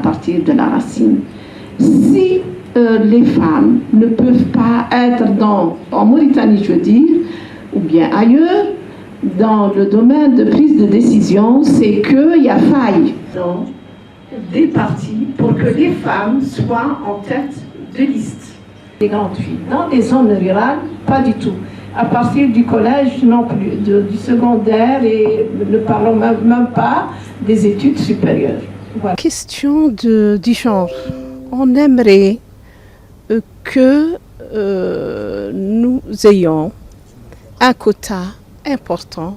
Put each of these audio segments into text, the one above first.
partir de la racine. Si les femmes ne peuvent pas être en Mauritanie, je veux dire, ou bien ailleurs, dans le domaine de prise de décision, c'est qu'il y a faille dans des partis pour que les femmes soient en tête de liste. Les grandes filles. Dans les zones rurales, pas du tout. À partir du collège non plus, du secondaire et ne parlons même pas des études supérieures. Voilà. Question du genre. On aimerait que nous ayons un quota important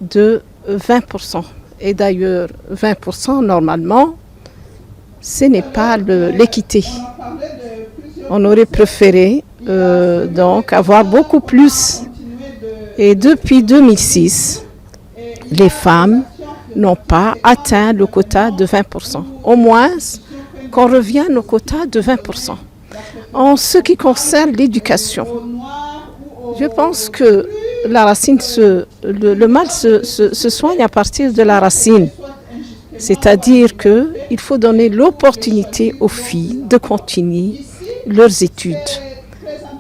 de 20%. Et d'ailleurs, 20% normalement, ce n'est pas l'équité. On aurait préféré donc avoir beaucoup plus. Et depuis 2006, les femmes n'ont pas atteint le quota de 20%. Au moins, qu'on revienne au quota de 20%. En ce qui concerne l'éducation, je pense que la racine le mal se soigne à partir de la racine. C'est-à-dire qu'il faut donner l'opportunité aux filles de continuer leurs études,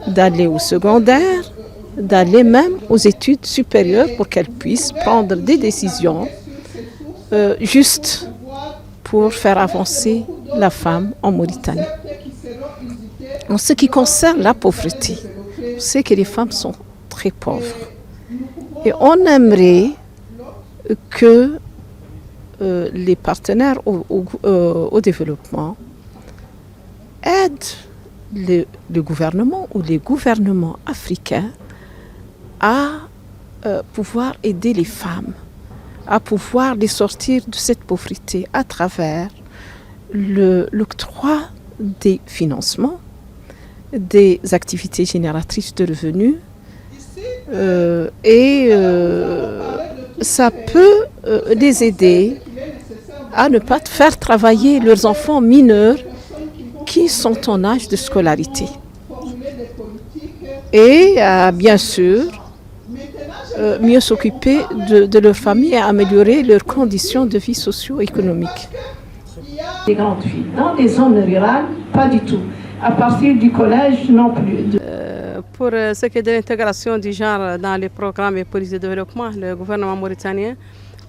d'aller au secondaire, d'aller même aux études supérieures pour qu'elles puissent prendre des décisions justes pour faire avancer la femme en Mauritanie. En ce qui concerne la pauvreté, on sait que les femmes sont très pauvres. Et on aimerait que les partenaires au développement aident le gouvernement ou les gouvernements africains à pouvoir aider les femmes, à pouvoir les sortir de cette pauvreté à travers l'octroi des financements, des activités génératrices de revenus ça peut les aider à ne pas faire travailler leurs enfants mineurs qui sont en âge de scolarité. Et bien sûr, mieux s'occuper de leur famille et améliorer leurs conditions de vie socio-économiques. Les grandes filles. Dans les zones rurales, pas du tout. À partir du collège, non plus. Pour ce qui est de l'intégration du genre dans les programmes et politiques de développement, le gouvernement mauritanien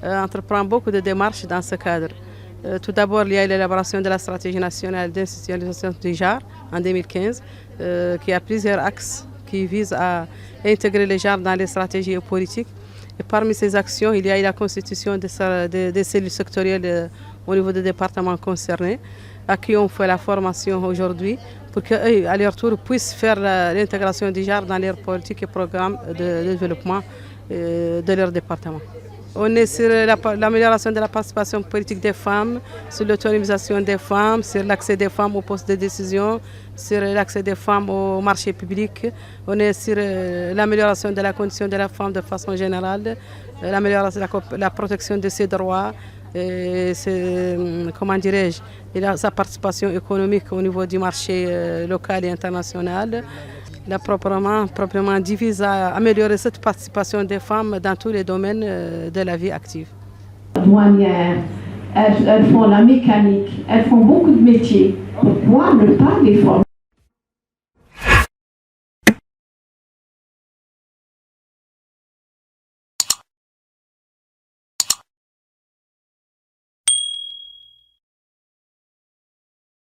entreprend beaucoup de démarches dans ce cadre. Tout d'abord, il y a l'élaboration de la stratégie nationale d'institutionnalisation du genre en 2015, qui a plusieurs axes qui visent à intégrer les genres dans les stratégies politiques. Et parmi ces actions, il y a la constitution des cellules sectorielles au niveau des départements concernés, à qui on fait la formation aujourd'hui pour qu'eux, à leur tour, puissent faire l'intégration du genre dans leurs politiques et programmes de développement de leur département. On est sur l'amélioration de la participation politique des femmes, sur l'autonomisation des femmes, sur l'accès des femmes aux postes de décision, sur l'accès des femmes au marché public. On est sur l'amélioration de la condition de la femme de façon générale, l'amélioration de la protection de ses droits, comment dirais-je, sa participation économique au niveau du marché local et international. Là, proprement dit, vise à améliorer cette participation des femmes dans tous les domaines de la vie active. Douanières, elles font la mécanique, elles font beaucoup de métiers. Pourquoi ne pas les former?